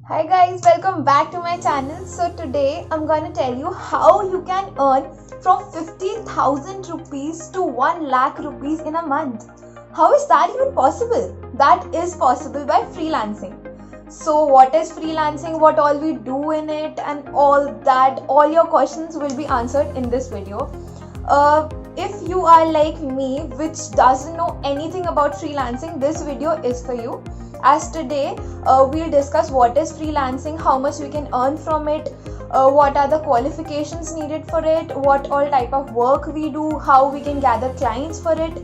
Hi guys, welcome back to my channel. So today I'm gonna tell you how you can earn from 50,000 rupees to 1 lakh rupees in a month. How is that even possible? That is possible by freelancing. So what is freelancing, what all we do in it and all that, all your questions will be answered in this video. If you are like me which doesn't know anything about freelancing, this video is for you. As today we'll discuss what is freelancing, how much we can earn from it, what are the qualifications needed for it, what all type of work we do, how we can gather clients for it,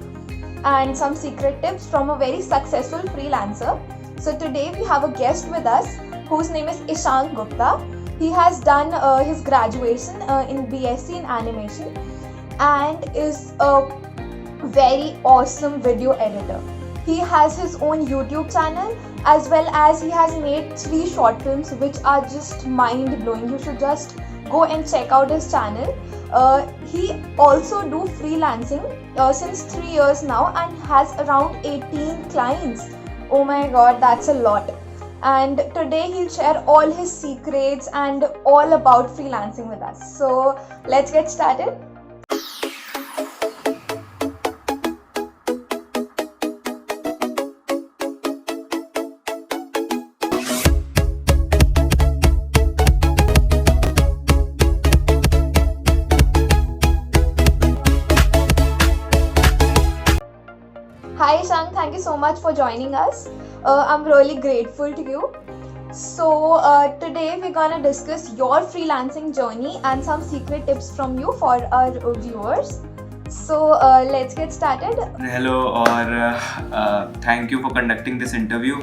and some secret tips from a very successful freelancer. So today we have a guest with us whose name is Ishank Gupta. He has done his graduation in BSc in animation and is a very awesome video editor. He has his own YouTube channel as well as he has made 3 short films which are just mind blowing. You should just go and check out his channel. He also do freelancing since 3 years now and has around 18 clients. Oh my god, that's a lot. And today he'll share all his secrets and all about freelancing with us. So let's get started. Hi Ishank, thank you so much for joining us. I'm really grateful to you. So today we're gonna discuss your freelancing journey and some secret tips from you for our viewers. So let's get started. Hello और thank you for conducting this interview.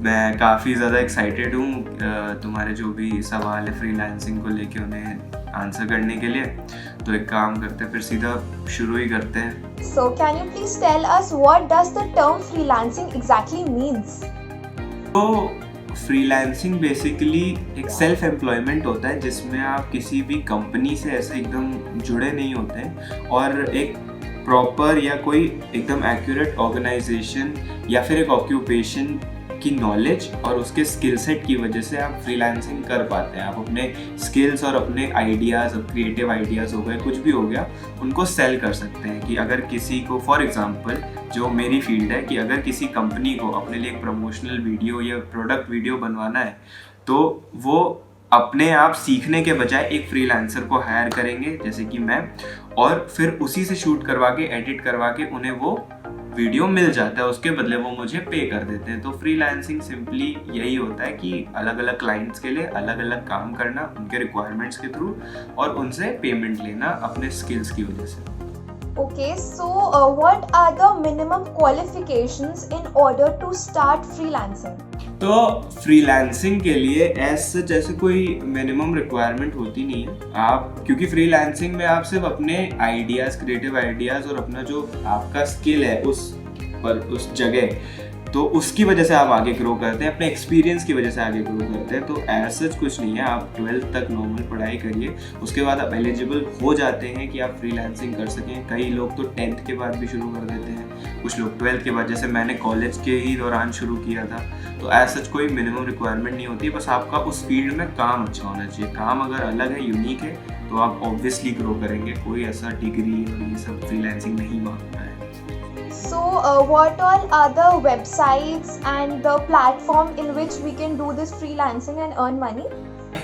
मैं काफ़ी ज़्यादा excited हूँ तुम्हारे जो भी सवाल है फ्रीलांसिंग को लेके उन्हें आंसर करने के लिए. तो एक काम करते हैं, फिर सीधा शुरू ही करते हैं. So can you please tell us what does the term freelancing exactly means? तो फ्रीलांसिंग बेसिकली एक सेल्फ एम्प्लॉयमेंट होता है जिसमें आप किसी भी कंपनी से ऐसे एकदम जुड़े नहीं होते हैं और एक प्रॉपर या कोई एकदम एक्यूरेट ऑर्गेनाइजेशन या फिर एक ऑक्यूपेशन की नॉलेज और उसके स्किल सेट की वजह से आप फ्रीलांसिंग कर पाते हैं. आप अपने स्किल्स और अपने आइडियाज़, क्रिएटिव आइडियाज़ हो गए, कुछ भी हो गया, उनको सेल कर सकते हैं. कि अगर किसी को, फॉर एग्जांपल जो मेरी फील्ड है, कि अगर किसी कंपनी को अपने लिए एक प्रमोशनल वीडियो या प्रोडक्ट वीडियो बनवाना है तो वो अपने आप सीखने के बजाय एक फ्रीलांसर को हायर करेंगे जैसे कि मैं, और फिर उसी से शूट करवा के, एडिट करवा के उन्हें वो वीडियो मिल जाता है. उसके बदले वो मुझे पे कर देते हैं. तो फ्रीलांसिंग सिंपली यही होता है कि अलग अलग क्लाइंट्स के लिए अलग अलग काम करना उनके रिक्वायरमेंट्स के थ्रू और उनसे पेमेंट लेना अपने स्किल्स की वजह से. Okay, so what are the minimum qualifications in order to start freelancing? तो फ्रीलांसिंग के लिए जैसे कोई मिनिमम रिक्वायरमेंट होती नहीं है. आप क्योंकि फ्रीलांसिंग में आप सिर्फ अपने आइडियाज़, क्रिएटिव आइडियाज़ और अपना जो आपका स्किल है उस जगह, तो उसकी वजह से आप आगे ग्रो करते हैं, अपने एक्सपीरियंस की वजह से आगे ग्रो करते हैं. तो ऐसा कुछ नहीं है. आप 12th तक नॉर्मल पढ़ाई करिए, उसके बाद आप एलिजिबल हो जाते हैं कि आप फ्रीलांसिंग कर सकें. कई लोग तो 10th के बाद भी शुरू कर देते हैं, कुछ लोग 12th के बाद, जैसे मैंने कॉलेज के ही दौरान शुरू किया था. तो ऐसा कोई मिनिमम रिक्वायरमेंट नहीं होती, बस आपका उस फील्ड में काम अच्छा होना चाहिए. काम अगर अलग है, यूनिक है, तो आप ऑब्वियसली ग्रो करेंगे. कोई ऐसा डिग्री और ये सब फ्रीलांसिंग नहीं मांगता है. So what all are the websites and the platform in which we can do this freelancing and earn money?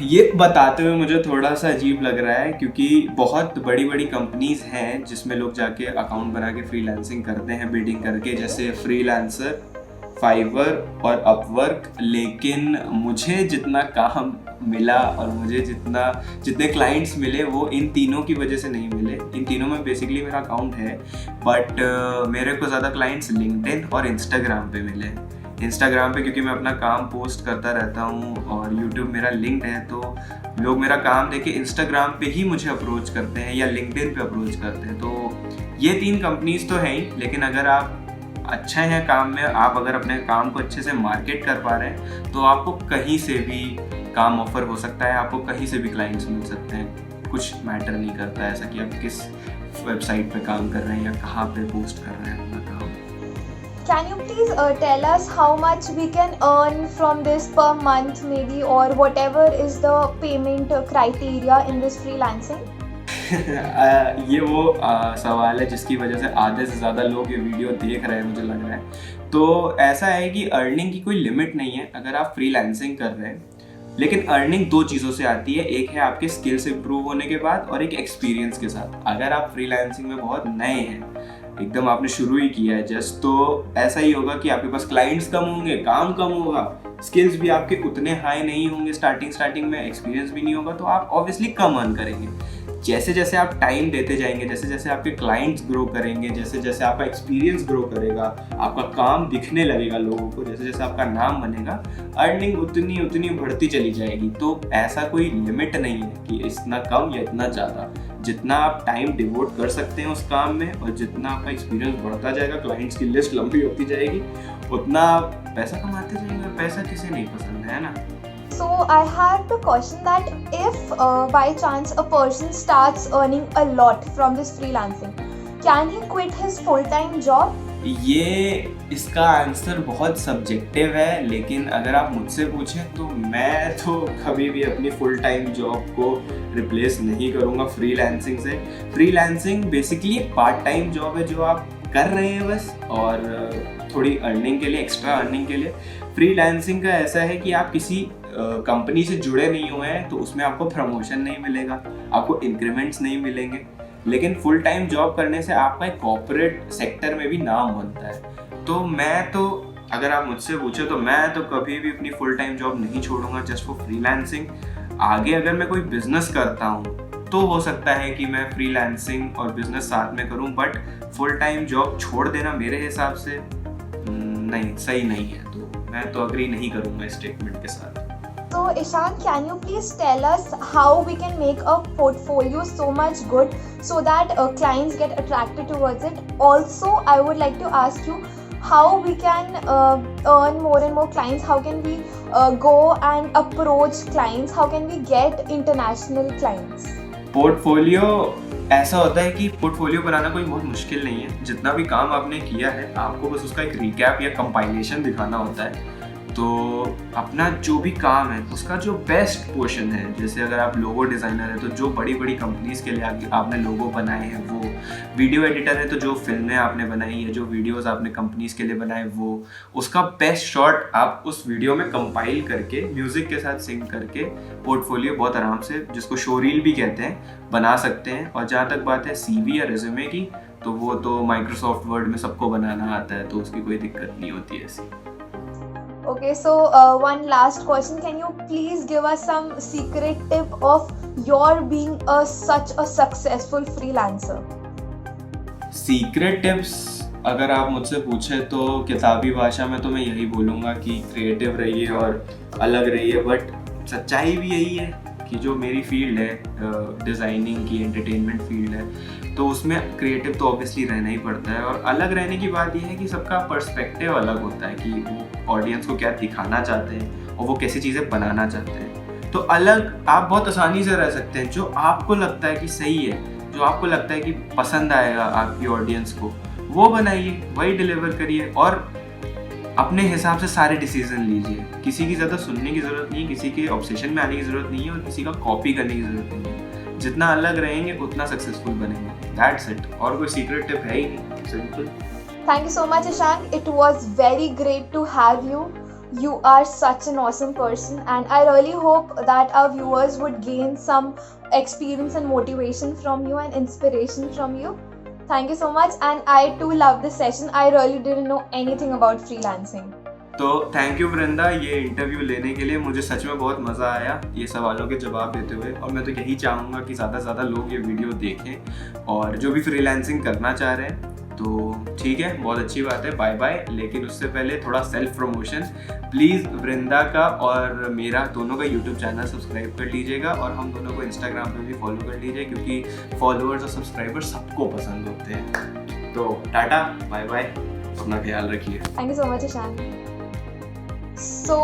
ये बताते हुए मुझे थोड़ा सा अजीब लग रहा है क्योंकि बहुत बड़ी बड़ी कंपनीज हैं जिसमें लोग जाके अकाउंट बना के फ्रीलांसिंग करते हैं बिडिंग करके, जैसे फ्रीलांसर, फाइवर और अपवर्क. लेकिन मुझे जितना काम मिला और मुझे जितने क्लाइंट्स मिले वो इन तीनों की वजह से नहीं मिले. इन तीनों में बेसिकली मेरा अकाउंट है, बट मेरे को ज़्यादा क्लाइंट्स लिंक्डइन और इंस्टाग्राम पे मिले. इंस्टाग्राम पे क्योंकि मैं अपना काम पोस्ट करता रहता हूँ और यूट्यूब मेरा लिंक्ड है, तो लोग मेरा काम देख के इंस्टाग्राम पे ही मुझे अप्रोच करते हैं या लिंक्डइन पे अप्रोच करते हैं. तो ये 3 कंपनीज तो हैं ही, लेकिन अगर आप अच्छे हैं काम में, आप अगर अपने काम को अच्छे से मार्केट कर पा रहे हैं, तो आपको कहीं से भी काम ऑफर हो सकता है, आपको कहीं से भी क्लाइंट्स मिल सकते हैं. कुछ मैटर नहीं करता ऐसा कि आप किस वेबसाइट पे काम कर रहे हैं या कहाँ पे पोस्ट कर रहे हैं अपना काम. Can you please tell us how much we can earn from this per month maybe, or whatever is the payment criteria in this freelancing? ये वो सवाल है जिसकी वजह से आधे से ज़्यादा लोग ये वीडियो देख रहे हैं, मुझे लग रहा है। तो ऐसा है कि अर्निंग की कोई लिमिट नहीं है अगर आप फ्रीलांसिंग कर रहे हैं, लेकिन अर्निंग दो चीज़ों से आती है। एक है आपके स्किल्स इंप्रूव होने के बाद और एक एक्सपीरियंस के साथ। अगर आप फ्रीलांसिंग में बहुत नए हैं, एकदम आपने शुरू ही किया है जस्ट, तो ऐसा ही होगा कि आपके पास क्लाइंट्स कम होंगे, काम कम होगा, स्किल्स भी आपके उतने हाई नहीं होंगे स्टार्टिंग में, एक्सपीरियंस भी नहीं होगा, तो आप ऑब्वियसली कम अर्न करेंगे। जैसे जैसे आप टाइम देते जाएंगे, जैसे जैसे आपके क्लाइंट्स ग्रो करेंगे, जैसे जैसे आपका एक्सपीरियंस ग्रो करेगा, आपका काम दिखने लगेगा लोगों को, जैसे जैसे आपका नाम बनेगा, अर्निंग उतनी उतनी बढ़ती चली जाएगी। तो ऐसा कोई लिमिट नहीं है कि इतना कम या इतना ज़्यादा। जितना आप टाइम डिवोट कर सकते हैं उस काम में और जितना आपका एक्सपीरियंस बढ़ता जाएगा, क्लाइंट्स की लिस्ट लंबी होती जाएगी, उतना आप पैसा कमाते जाएंगे। और पैसा किसे नहीं पसंद है ना। So I have to question that if by chance a person starts earning a lot from this freelancing, can he quit his full-time job? ये इसका आंसर बहुत सब्जेक्टिव है, लेकिन अगर आप मुझसे पूछें तो मैं तो कभी भी अपनी फुल टाइम जॉब को रिप्लेस नहीं करूँगा फ्रीलांसिंग से। फ्रीलांसिंग बेसिकली एक पार्ट टाइम जॉब है जो आप कर रहे हैं बस, और थोड़ी अर्निंग के लिए, एक्स्ट्रा अर्निंग के लिए। फ्रीलांसिंग का ऐसा है कि आप किसी कंपनी से जुड़े नहीं हुए हैं तो उसमें आपको प्रमोशन नहीं मिलेगा, आपको इंक्रीमेंट्स नहीं मिलेंगे। लेकिन फुल टाइम जॉब करने से आपका एक कॉर्पोरेट सेक्टर में भी नाम बनता है। तो मैं तो, अगर आप मुझसे पूछे तो मैं तो कभी भी अपनी फुल टाइम जॉब नहीं छोड़ूंगा जस्ट फॉर फ्रीलांसिंग। आगे अगर मैं कोई बिजनेस करता हूँ तो हो सकता है कि मैं फ्रीलांसिंग और बिजनेस साथ में करूँ, बट फुल टाइम जॉब छोड़ देना मेरे हिसाब से नहीं सही नहीं है। तो मैं तो अग्री नहीं करूँगा इस स्टेटमेंट के साथ। So Ishan, can you please tell us how we can make a portfolio so much good so that clients get attracted towards it? Also, I would like to ask you how we can earn more and more clients. How can we go and approach clients? How can we get international clients? Portfolio ऐसा होता है कि portfolio बनाना कोई बहुत मुश्किल नहीं है। जितना भी काम आपने किया है आपको बस उसका एक रिकैप या कंपाइलेशन दिखाना होता है। तो अपना जो भी काम है उसका जो बेस्ट पोर्शन है, जैसे अगर आप लोगो डिज़ाइनर है तो जो बड़ी बड़ी कंपनीज़ के लिए आपने लोगो बनाए हैं वो, वीडियो एडिटर है तो जो फिल्में आपने बनाई है, जो वीडियोस आपने कंपनीज़ के लिए बनाए वो, उसका बेस्ट शॉट आप उस वीडियो में कंपाइल करके म्यूज़िक के साथ सिंक करके पोर्टफोलियो बहुत आराम से, जिसको शोरील भी कहते हैं, बना सकते हैं। और जहाँ तक बात है CV या रेज्यूमे की, तो वो तो माइक्रोसॉफ्ट वर्ड में सबको बनाना आता है, तो उसकी कोई दिक्कत नहीं होती है ऐसी। Okay, so one last question. Can you please give us some secret tip of your being such a successful freelancer? Secret tips अगर आप मुझसे पूछे तो किताबी भाषा में तो मैं यही बोलूँगा कि क्रिएटिव रहिए और अलग रहिए। बट सच्चाई भी यही है कि जो मेरी फील्ड है डिज़ाइनिंग की, एंटरटेनमेंट फील्ड है, तो उसमें क्रिएटिव तो ऑब्वियसली रहना ही पड़ता है। और अलग रहने की बात यह है कि सबका पर्सपेक्टिव अलग होता है कि वो ऑडियंस को क्या दिखाना चाहते हैं और वो कैसी चीज़ें बनाना चाहते हैं। तो अलग आप बहुत आसानी से रह सकते हैं। जो आपको लगता है कि सही है, जो आपको लगता है कि पसंद आएगा आपकी ऑडियंस को, वो बनाइए, वही डिलीवर करिए और अपने हिसाब से सारे डिसीजन लीजिए। किसी की ज़्यादा सुनने की ज़रूरत नहीं है, किसी के ऑब्सेशन में आने की ज़रूरत नहीं है और किसी का कॉपी करने की ज़रूरत नहीं है। जितना अलग रहेंगे उतना सक्सेसफुल बनेंगे। That's it. और कोई सीक्रेट टिप है ही नहीं, simple. Thank you so much, Ishan. It was very great to have you. You are such an awesome person, and I really hope that our viewers would gain some experience and motivation from you and inspiration from you. Thank you so much, and I too love this session. I really didn't know anything about freelancing. तो thank you वृंदा, ये interview लेने के लिए मुझे सच में बहुत मज़ा आया ये सवालों के जवाब देते हुए। और मैं तो यही चाहूँगा कि ज़्यादा से ज़्यादा लोग ये वीडियो देखें और जो भी फ्रीलांसिंग करना चाह रहे हैं तो ठीक है, बहुत अच्छी बात है, बाय बाय। लेकिन उससे पहले थोड़ा सेल्फ प्रमोशन, प्लीज़ वृंदा का और मेरा दोनों का यूट्यूब चैनल सब्सक्राइब कर लीजिएगा और हम दोनों को इंस्टाग्राम पे भी फॉलो कर लीजिए, क्योंकि फॉलोअर्स और सब्सक्राइबर्स सबको पसंद होते हैं। तो टाटा, बाय बाय, अपना ख्याल रखिए। Thank you so much, Ishan. So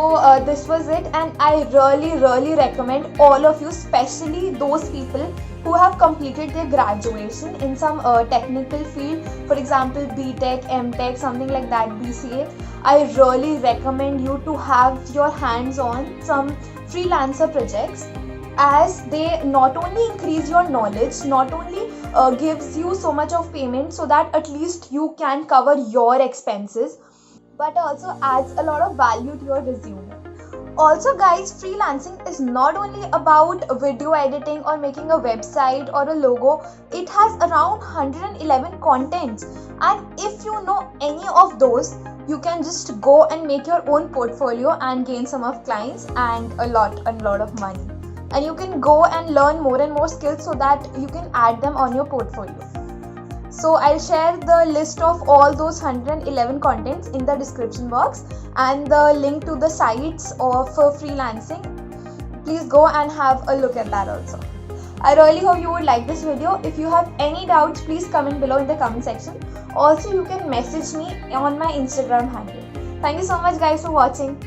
this was it, and I really recommend all of you, especially those people who have completed their graduation in some technical field, for example BTech, MTech, something like that, BCA, I really recommend you to have your hands on some freelancer projects, as they not only increase your knowledge, not only gives you so much of payment so that at least you can cover your expenses, but also adds a lot of value to your resume. Also guys, freelancing is not only about video editing or making a website or a logo. It has around 111 contents, and if you know any of those, you can just go and make your own portfolio and gain some of clients and a lot of money. And you can go and learn more and more skills so that you can add them on your portfolio. So I'll share the list of all those 111 contents in the description box, and the link to the sites of freelancing. Please go and have a look at that also. I really hope you would like this video. If you have any doubts, please comment below in the comment section. Also, you can message me on my Instagram handle. Thank you so much guys for watching.